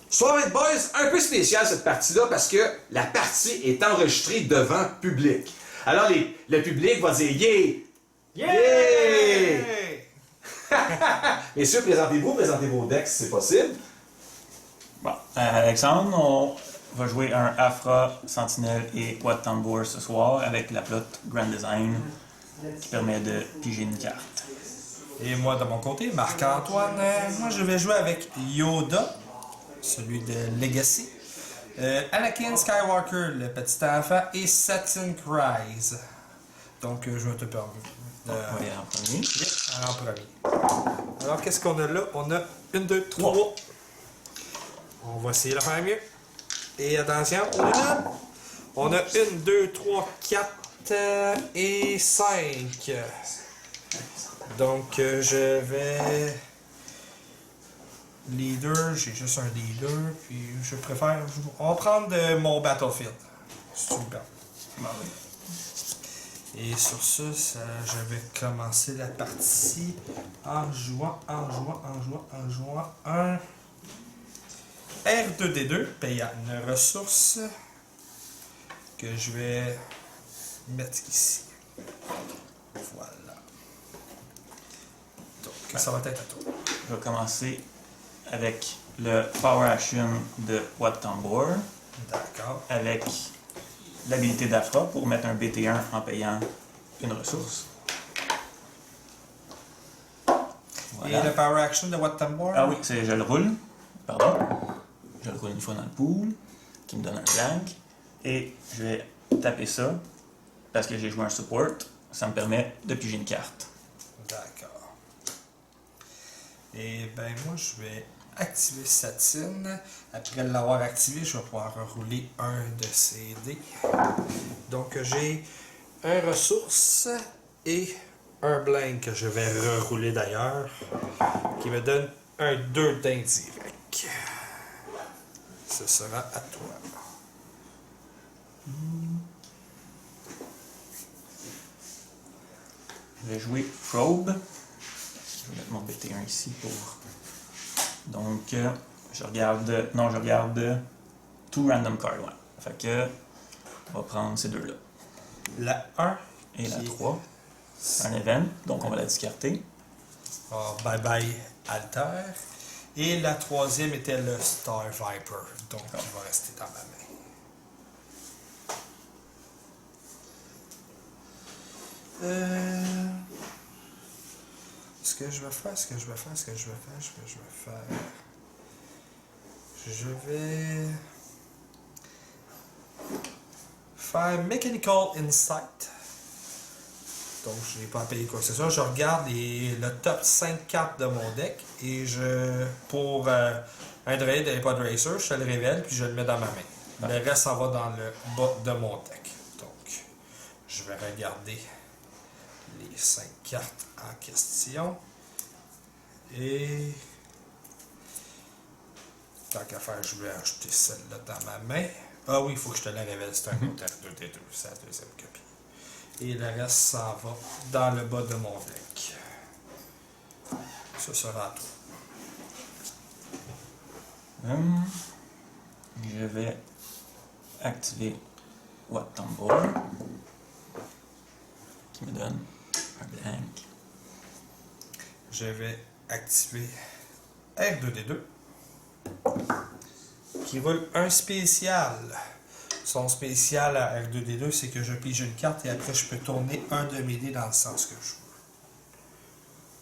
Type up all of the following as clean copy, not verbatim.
Soit Boys, un peu spécial cette partie-là parce que la partie est enregistrée devant public. Alors le public va dire yeah! Yeah! Messieurs, présentez vos decks si c'est possible. Bon, Alexandre, on va jouer un Afra, Sentinelle et What Tambour ce soir avec la plotte Grand Design qui permet de piger une carte. Et moi, de mon côté, Marc-Antoine, moi je vais jouer avec Yoda, celui de Legacy, Anakin Skywalker, le petit enfant, et Satin Cries. Donc, je vais te permettre. Oui, en premier. En premier. Alors, qu'est-ce qu'on a là? On a 1, 2, 3. On va essayer de faire mieux. Et attention, on est là. On a 1, 2, 3, 4 et 5. Donc, je vais... Leader, j'ai juste un leader, puis je préfère... On va prendre mon Battlefield. Si tu me permets. Bon, oui. Et sur ce, je vais commencer la partie en jouant un R2D2, payant une ressource que je vais mettre ici. Voilà. Donc, ça va être à toi. Je vais commencer avec le Power Action de What Tambour D'accord. avec l'habilité d'Afra pour mettre un BT1 en payant une ressource. Voilà. Et le Power Action de What Tambour? Ah oui, je le roule. Pardon. Je le roule une fois dans le pool, qui me donne un blank. Et je vais taper ça, parce que j'ai joué un support. Ça me permet de piger une carte. D'accord. Et ben moi, je vais activer Satine. Après l'avoir activé, je vais pouvoir rerouler un de ces dés. Donc, j'ai un ressource et un blank que je vais rerouler d'ailleurs, qui me donne un 2 d'indirect. Ce sera à toi. Je vais jouer Probe. Je vais mettre mon BT1 ici pour... Donc, je regarde... Non, je regarde two random cards, ouais. Fait que, on va prendre ces deux-là. La 1 Et la 3. Un event, donc on va la discarter. Oh, bye bye Alter. Et la troisième était le Star Viper. Donc, il va rester dans ma main. Ce que je vais faire. Je vais faire Mechanical Insight. Donc, je n'ai pas à payer quoi que ce soit. Je regarde le top 5 cartes de mon deck et pour un Dread et pas de Racer, je te le révèle puis je le mets dans ma main. Le reste, ça va dans le bas de mon deck. Donc, je vais regarder les 5 cartes en question. Et tant qu'à faire, je vais ajouter celle-là dans ma main. Ah oui, il faut que je te la révèle. C'est un autre R2D2. C'est la deuxième copie. Et le reste s'en va dans le bas de mon deck. Ce sera à toi. Je vais activer What Tambour qui me donne un blank. Je vais activer R2D2 qui roule un spécial. Son spécial à R2D2, c'est que je pige une carte et après je peux tourner un de mes dés dans le sens que je veux.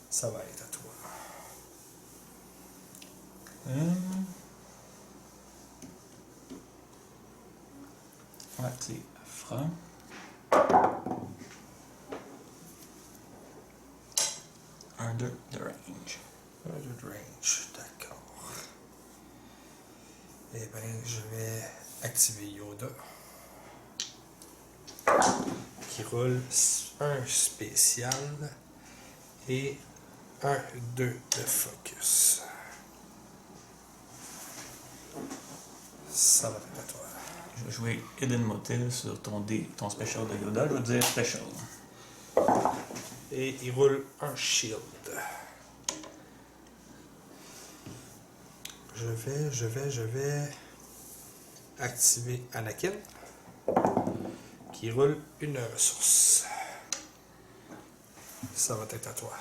Ça va être à toi. Ouais, c'est Afra. Un 2 de range. Un 2 de range, d'accord. Eh bien, je vais activer Yoda. Qui roule un spécial et un 2 de focus. Ça va être à toi. Je vais jouer Hidden Motive sur ton special de Yoda. Je vais dire special. Et il roule un shield. je vais activer Anakin qui roule une ressource. Ça va être à toi.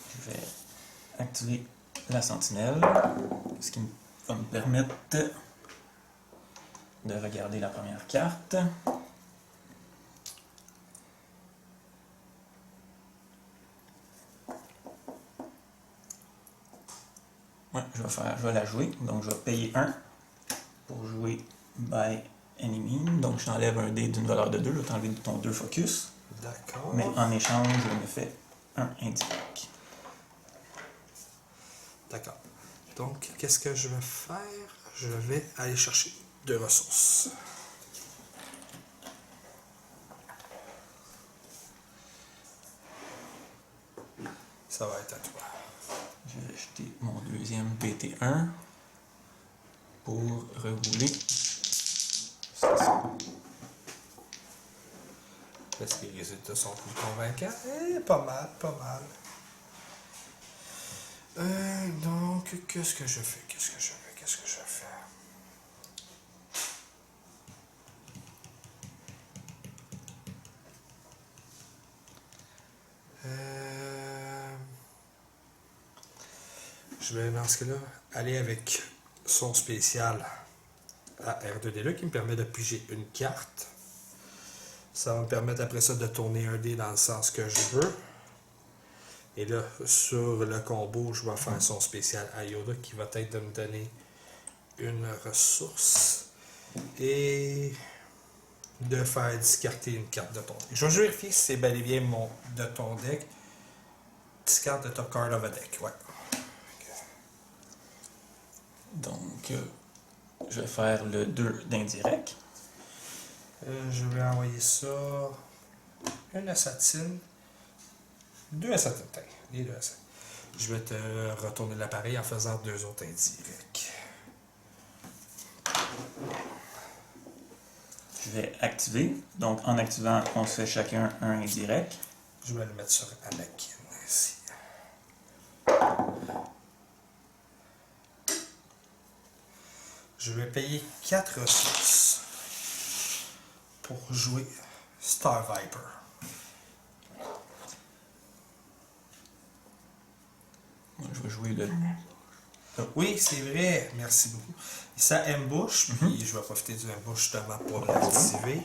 Je vais activer la sentinelle, ce qui va me permettre de regarder la première carte. Ouais, je vais la jouer. Donc, je vais payer 1 pour jouer by enemy. Donc, je t'enlève un dé d'une valeur de 2. Je vais t'enlever ton 2 focus. D'accord. Mais en échange, je me fais un indirect. D'accord. Donc, qu'est-ce que je vais faire? Je vais aller chercher 2 ressources. Ça va être à toi. Je vais acheter mon deuxième BT1 pour rerouler. C'est ça. Est-ce que les résultats sont plus convaincants? Pas mal, pas mal. Donc, qu'est-ce que je fais? Qu'est-ce que je fais? Je vais, dans ce cas-là, aller avec son spécial à R2D2 qui me permet de piger une carte. Ça va me permettre après ça de tourner un dé dans le sens que je veux. Et là, sur le combo, je vais faire son spécial à Yoda qui va être de me donner une ressource et de faire discarter une carte de ton deck. Je vais vérifier si c'est bel et bien de ton deck. Discard de top card of a deck, ouais. Donc, je vais faire le 2 d'indirect. Je vais envoyer ça. Une assasine. 2 assassins. Les 2 assassins. Je vais te retourner l'appareil en faisant 2 autres indirects. Je vais activer. Donc, en activant, on se fait chacun un indirect. Je vais le mettre sur Anakin ici. Je vais payer 4 ressources pour jouer Star Viper. Moi, je vais jouer le... Oui, c'est vrai. Merci beaucoup. Ça ambush, puis je vais profiter du ambush justement pour l'activer.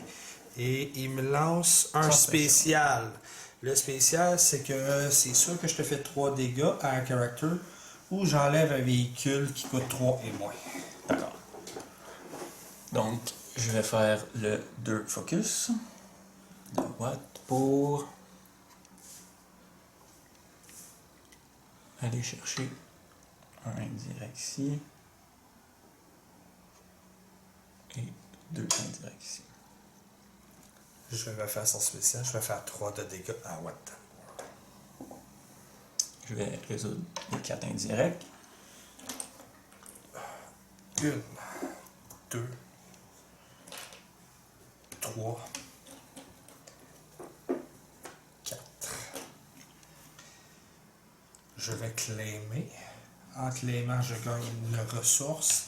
Et il me lance un spécial. Le spécial, c'est que c'est sûr que je te fais 3 dégâts à un character ou j'enlève un véhicule qui coûte 3 et moins. D'accord. Donc, je vais faire le 2 focus de Watt pour aller chercher un indirect ici et 2 indirects ici. Je vais faire son spécial, je vais faire 3 de dégâts à Watt. Je vais résoudre les 4 indirects. 1, 2, 3, 4. Je vais claimer. En claimant, je gagne une ressource.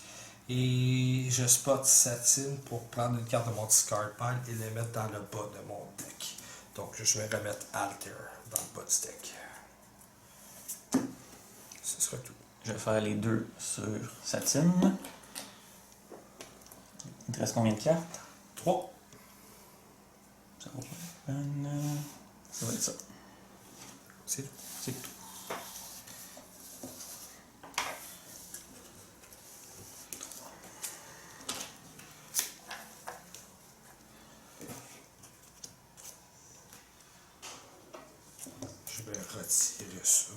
Et je spot Satine pour prendre une carte de mon discard pile et les mettre dans le bas de mon deck. Donc je vais remettre Alter dans le bas du deck. Ce sera tout. Je vais faire les 2 sur Satine. Il te reste combien de cartes? 3. Ça va être ça. C'est tout. C'est tout. Je vais retirer ça.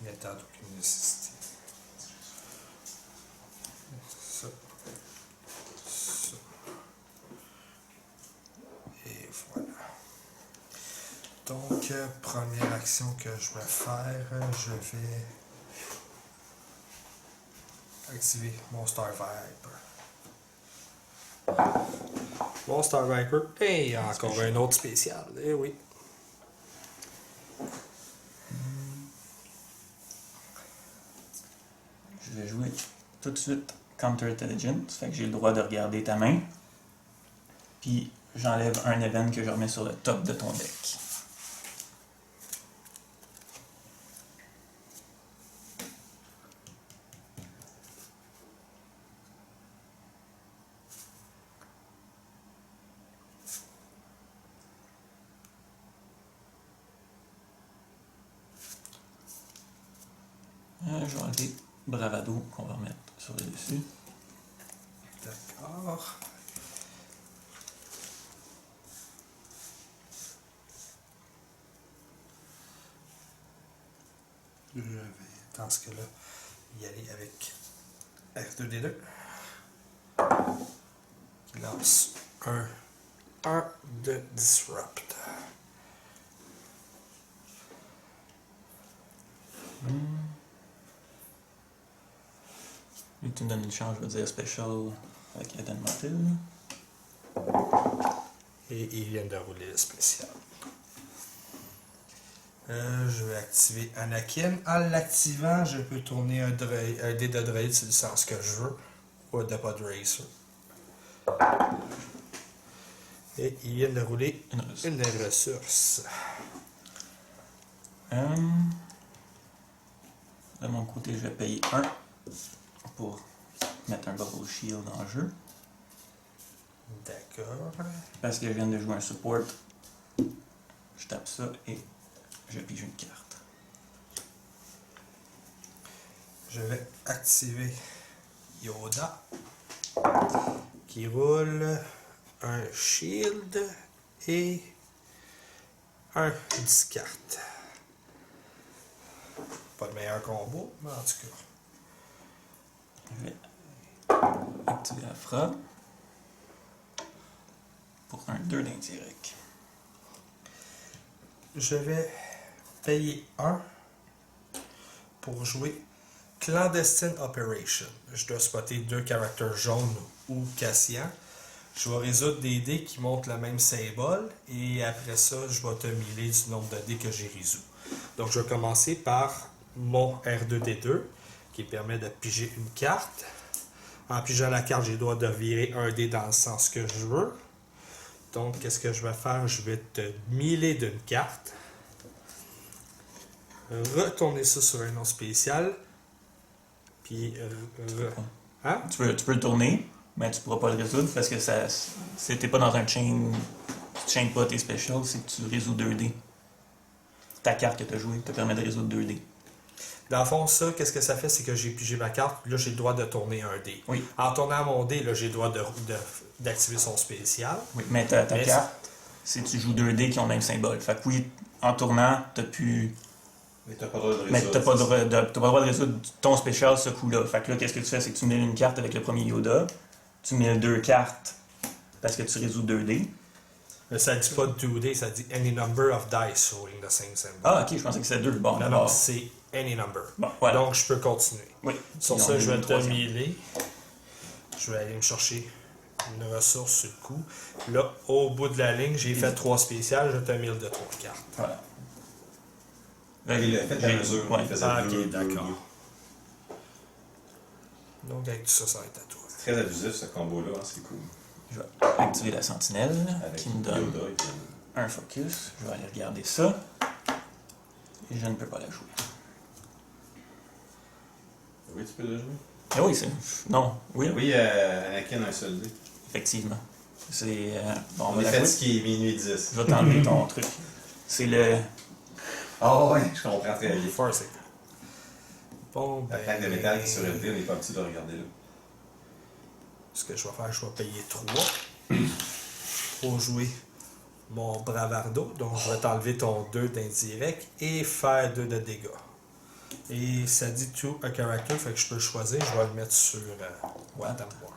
N'étant d'aucune nécessité. Ça. Ça. Et voilà. Donc, première action que je vais faire, je vais activer mon Star Viper. Mon Star Viper. Et encore un autre spécial. Eh oui. Je tout de suite Counter-Intelligence, fait que j'ai le droit de regarder ta main. Puis j'enlève un event que je remets sur le top de ton deck. Je vais enlever Bravado qu'on va remettre sur le dessus. D'accord. Je vais, dans ce cas-là, y aller avec R2D2. Qui lance un de Disrupt. Lui, tu me donnes une chance, je vais dire Special avec Eden Martel. Et il vient de rouler le spécial. Je vais activer Anakin. En l'activant, je peux tourner un dé de Droid, c'est le sens que je veux. Ou de Pod Racer. Et il vient de rouler une ressource. De mon côté, je vais payer 1 pour mettre un Bubble Shield en jeu. D'accord. Parce que je viens de jouer un support, je tape ça et je pige une carte. Je vais activer Yoda qui roule un shield et un discard. Pas le meilleur combo, mais en tout cas. Je vais activer Afra pour un 2 d'indirect. Je vais payer 1 pour jouer Clandestine Operation. Je dois spotter 2 caractères jaunes ou Cassian. Je vais résoudre des dés qui montrent le même symbole et après ça, je vais te miler du nombre de dés que j'ai résous. Donc, je vais commencer par mon R2D2 qui permet de piger une carte. En pigeant la carte, j'ai le droit de virer un dé dans le sens que je veux. Donc, qu'est-ce que je vais faire? Je vais te miler d'une carte. Retourner ça sur un nom spécial. Puis... Hein? Tu peux le tourner, mais tu pourras pas le résoudre parce que c'était pas dans un chain. Tu chains pas tes specials, c'est que tu résous 2 dés. Ta carte que tu as jouée te permet de résoudre 2 dés. Dans le fond, ça, qu'est-ce que ça fait? C'est que j'ai pigé ma carte. Là, j'ai le droit de tourner un dé. Oui. En tournant mon dé, là, j'ai le droit d'activer son spécial. Oui, mais ta carte, c'est tu joues 2 dés qui ont le même symbole. Fait que oui, en tournant, t'as pu. Mais t'as pas le droit de résoudre. Mais t'as pas le droit de résoudre ton spécial ce coup-là. Fait que là, qu'est-ce que tu fais? C'est que tu mets une carte avec le premier Yoda. Tu mets 2 cartes parce que tu résous 2 dés. Mais ça dit pas 2D, ça dit any number of dice rolling the same symbol. Ah, ok, je pensais que c'était 2. Bon, Non, d'abord. non, c'est any number. Bon, voilà. Donc, je peux continuer. Oui. Sur Puis on ça, met je vais une te troisième. miler. Je vais aller me chercher une ressource sur le coup. Là, au bout de la ligne, j'ai fait 3 spéciales, je te mile de 3 cartes. Voilà. Il a fait la mesure. Ouais. Il faisait Ah, deux, ok, deux, d'accord. deux. Donc, avec tout ça, ça va être à toi. Très abusif ce combo-là, hein, c'est cool. Je vais activer la sentinelle Avec qui me donne Yoda, il donne- un focus. Je vais aller regarder ça. Et je ne peux pas la jouer. Oui, tu peux le jouer. Ah oui, c'est. Non, oui, Oui, Anakin a un seul dé. effectivement. C'est. Bon, on On va est la jouer. fatigué, minuit 10. Je vais t'enlever ton truc. C'est le. Ah ouais, je comprends très bien. Forcing. Bon, La ben. plaque de métal qui est sur le dé, on n'est pas habitué de regarder là. Ce que je vais faire, je vais payer 3 pour jouer mon Bravardo. Donc, je vais t'enlever ton 2 d'indirect et faire 2 de dégâts. Et ça dit to a character, fait que je peux le choisir. Je vais le mettre sur What I'm War.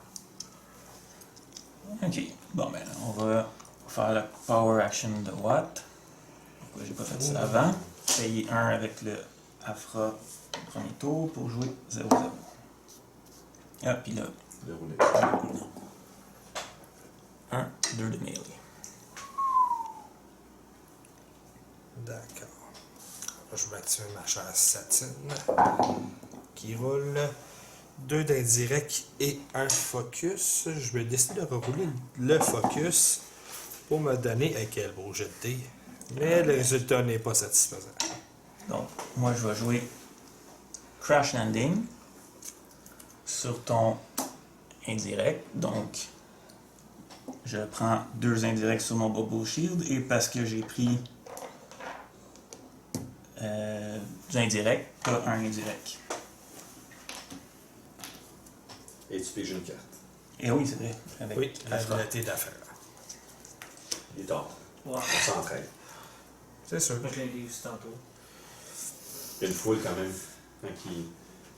Ok. Bon, ben, on va faire la power action de Watt. Pourquoi j'ai pas fait ça avant? Payer 1 avec le Afra au premier tour pour jouer 0-0. Ah, puis là, De rouler. 1, 2 de melee. D'accord. Je vais activer ma chasse satine qui roule 2 d'indirect et un focus. Je vais décider de rerouler le focus pour me donner un quel beau jet de dés. Mais le résultat n'est pas satisfaisant. Donc, moi, je vais jouer Crash Landing sur ton indirect. Donc, je prends 2 indirects sur mon Bubble Shield et parce que j'ai pris du indirect, t'as un indirect. Et tu piges une carte. Et oui, c'est vrai. Avec Oui, la Ashra. volonté d'affaires. Il est tard. Ouais. On s'entraîne. C'est sûr. Je l'ai lu aussi tantôt. Il y a une foule quand même hein,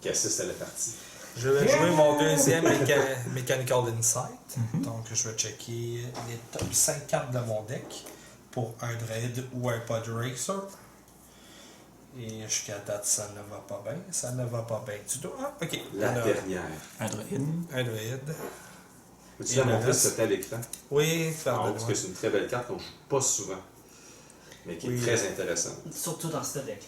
qui assiste à la partie. Je vais jouer mon deuxième Mechanical Insight. Donc, je vais checker les top 5 cartes de mon deck pour un Dread ou un Pod Racer. Et jusqu'à date, ça ne va pas bien. Ça ne va pas bien du tout. Ah, ok. La Alors, dernière. Un druide. un Druid. Peux-tu Et la le montrer reste? s'il te plaît à l'écran? Oui, Ah, pardon. parce que c'est une très belle carte qu'on joue pas souvent. Mais qui est Oui. très intéressante. Surtout dans ce deck.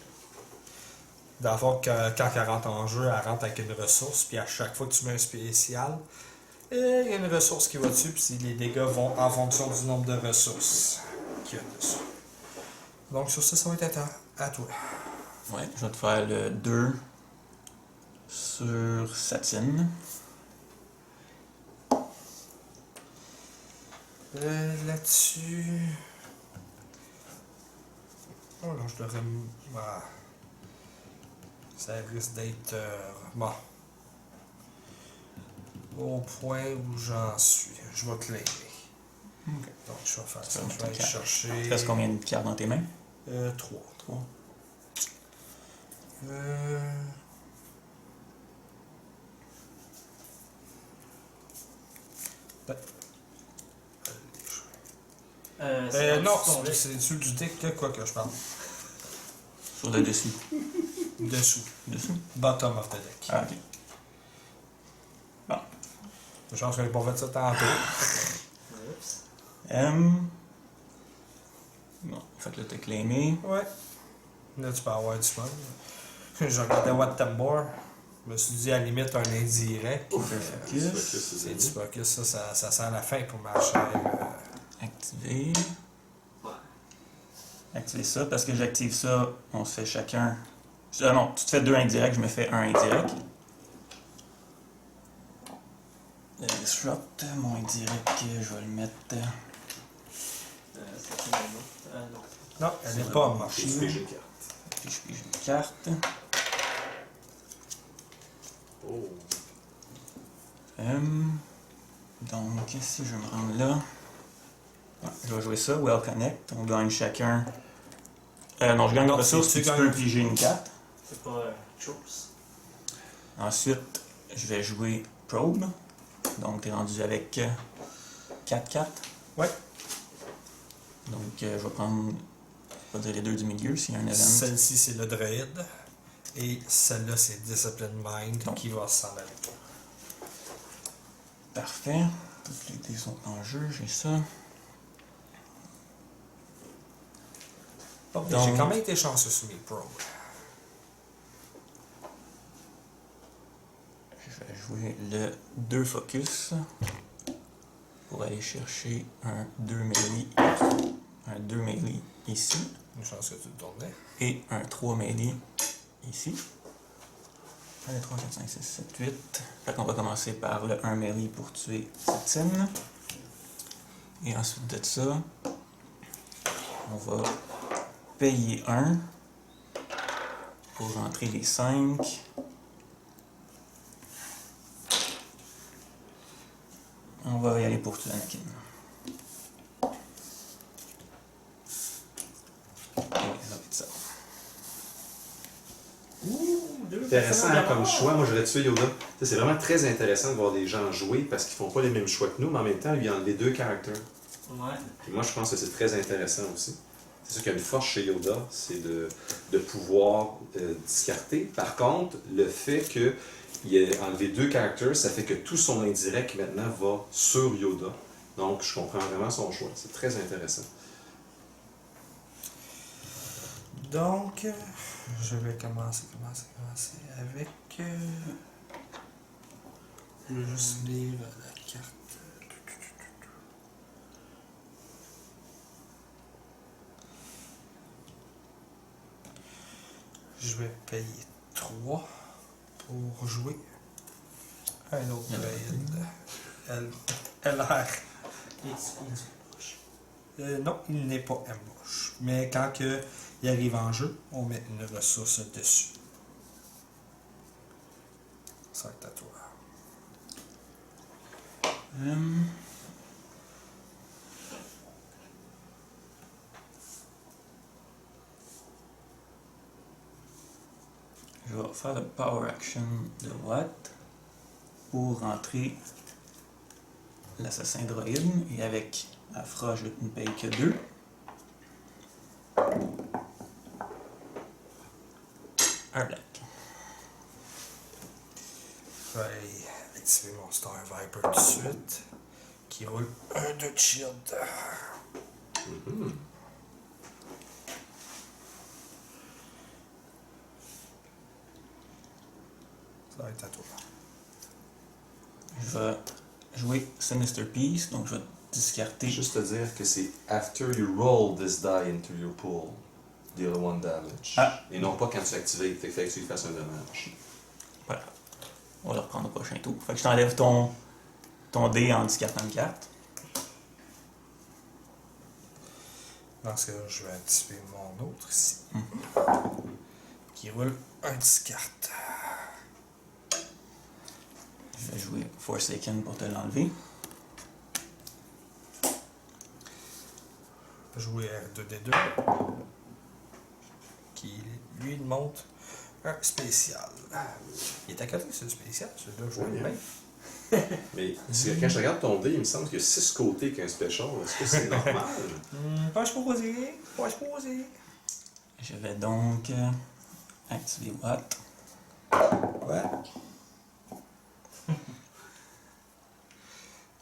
Dans le fond, quand elle rentre en jeu, elle rentre avec une ressource. Puis à chaque fois que tu mets un spécial, il y a une ressource qui va dessus. Puis les dégâts vont en fonction du nombre de ressources qu'il y a dessus. Donc sur ça, ça va être à toi. Ouais, je vais te faire le 2 sur Satine. Là-dessus. Oh non, je devrais. Ah. Ça risque d'être. Bon. Au point où j'en suis. Je vais te l'aider. Ok. Donc je vais faire ça. Ça va Je mettre vais aller quatre. chercher. Il te reste combien de cartes dans tes mains? 3. 3. Non, sur ton deck. c'est dessus du deck, là, quoi que je parle. Sur le dessus. Dessous. Dessous? Bottom of the deck. Ah, ok. Bon. Je pense que j'ai pas fait ça tantôt. Oups. Bon, fait que là, t'as claimé. Ouais. Là, tu peux avoir du fun. Je regardais What Tambor. Je me suis dit, à la limite, un indirect. C'est du focus, ça sent la fin pour ma chère. Activer. Ouais. Activer ça. Parce que j'active ça, on se fait chacun. Ah non, tu te fais 2 indirects, je me fais un indirect. Le disrupt, mon indirect, je vais le mettre. C'est une autre. Non. Non, elle n'est pas morte. Et tu piges une carte. Puis je pige une carte. Oh. Donc, si je me rends là. Ouais, je vais jouer ça, Well Connect. On gagne chacun. Non, je gagne une Non, ressource, tu puis tu gagnes. peux piger une carte. C'est pas chose. Ensuite, je vais jouer Probe. Donc, tu es rendu avec 4 cartes. Ouais. Donc, je vais prendre, on va dire les 2 du milieu s'il y a un event. Celle-ci, c'est le Druid. Et celle-là, c'est Discipline Mind Donc. qui va s'en aller. Parfait. Toutes les dés sont en jeu, j'ai ça. Donc, Donc. j'ai quand même été chanceux sur mes probes. Je vais jouer le 2 focus pour aller chercher un 2 melee, un 2 melee ici Une chance que tu le tournais. et un 3 melee ici. 1, 2, 3, 4, 5, 6, 7, 8. Fait qu'on va commencer par le 1 melee pour tuer Satine. Et ensuite de ça, on va payer 1 pour rentrer les 5. On va y aller pour tuer Anakin. Et ça va être ça. Intéressant comme choix. Moi, j'aurais tué Yoda. Ça, c'est vraiment très intéressant de voir des gens jouer parce qu'ils font pas les mêmes choix que nous, mais en même temps, lui, il a enlevé 2 caractères. Ouais. Et moi, je pense que c'est très intéressant aussi. C'est sûr qu'il y a une force chez Yoda, c'est de pouvoir discarter. Par contre, le fait qu'il ait enlevé 2 caractères, ça fait que tout son indirect maintenant va sur Yoda. Donc, je comprends vraiment son choix. C'est très intéressant. Donc, je vais commencer avec Je vais juste lire la carte. Je vais payer 3 pour jouer. Un autre LR. Non, il n'est pas ambush. Mais quand il arrive en jeu, on met une ressource dessus. Ça va être à toi. Je vais faire le power action de Watt pour rentrer l'assassin droïde et avec Afra, je ne paye que 2. Un black. Je vais activer mon Star Viper tout de suite. Qui roule un 2 de shield. Ça va être à toi. Je vais jouer Sinister Piece, donc je vais discarter. Juste te dire que c'est after you roll this die into your pool, deal 1 damage. Ah. Et non pas quand tu l'actives, fait que tu lui fasses un dommage. Voilà. On va le reprendre au prochain tour. Fait que je t'enlève ton dé en discartant une carte. Dans ce cas-là, je vais activer mon autre ici. Qui roule un 10 cartes. Je vais jouer Forsaken pour te l'enlever. Je vais jouer R2D2. Qui lui monte un spécial. Il est à côté, c'est le spécial. Celui-là, je vois Oui, bien. Mais quand je regarde ton dé, il me semble qu'il y a 6 côtés qu'un special. Est-ce que c'est normal? Pas supposé. Pas supposé. Je vais donc activer Watt. Ouais.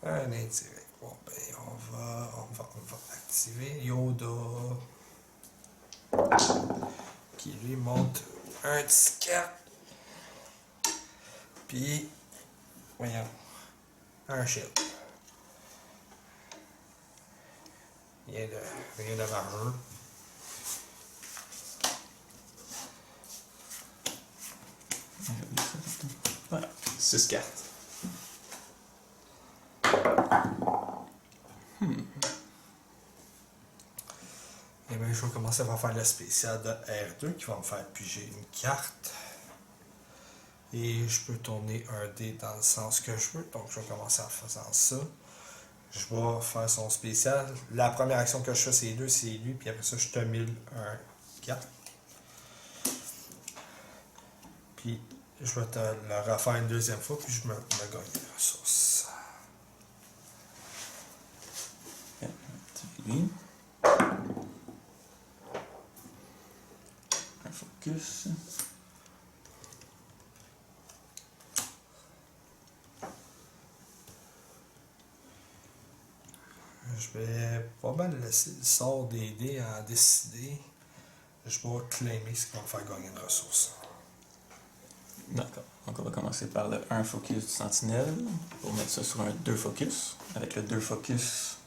Un indirect. Bon, ben, on va activer Yoda. Qui lui monte un 10 cartes. Puis, voyons, un shield. Rien de rageux. J'ai oublié ça tantôt. Voilà. 6 cartes. Et bien, je vais commencer par faire le spécial de R2 qui va me faire piger une carte. Et je peux tourner un dé dans le sens que je veux. Donc, je vais commencer en faisant ça. Je vais faire son spécial. La première action que je fais, c'est 2, c'est lui. Puis après ça, je te mille un 4. Puis, je vais te le refaire une deuxième fois. Puis, je me gagne des ressources. Activer lui. Un focus. Je vais pas mal laisser le sort des dés à décider. Je vais claimer ce qui va me faire gagner une ressource. D'accord. Donc on va commencer par le 1 focus du sentinelle pour mettre ça sur un 2 focus. Avec le 2 focus,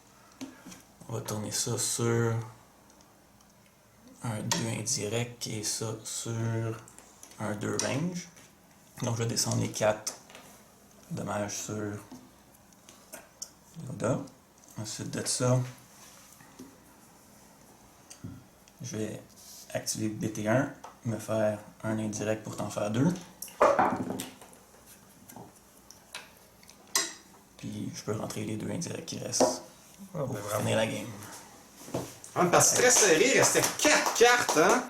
on va tourner ça sur un 2 indirect et ça sur un 2 range. Donc je vais descendre les 4 dommages sur Yoda. Ensuite de ça, je vais activer BT1, me faire un indirect pour t'en faire 2. Puis je peux rentrer les 2 indirects qui restent Ah, pour ben, bravo. finir la game. Une partie très serrée, il restait 4 cartes, hein?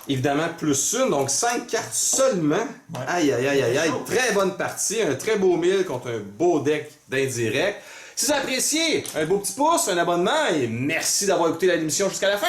Évidemment, plus une, donc 5 cartes seulement. Ouais. Aïe, aïe, aïe, aïe, aïe. Très bonne partie, un très beau mille contre un beau deck d'indirect. Si vous avez apprécié, un beau petit pouce, un abonnement et merci d'avoir écouté l'émission jusqu'à la fin.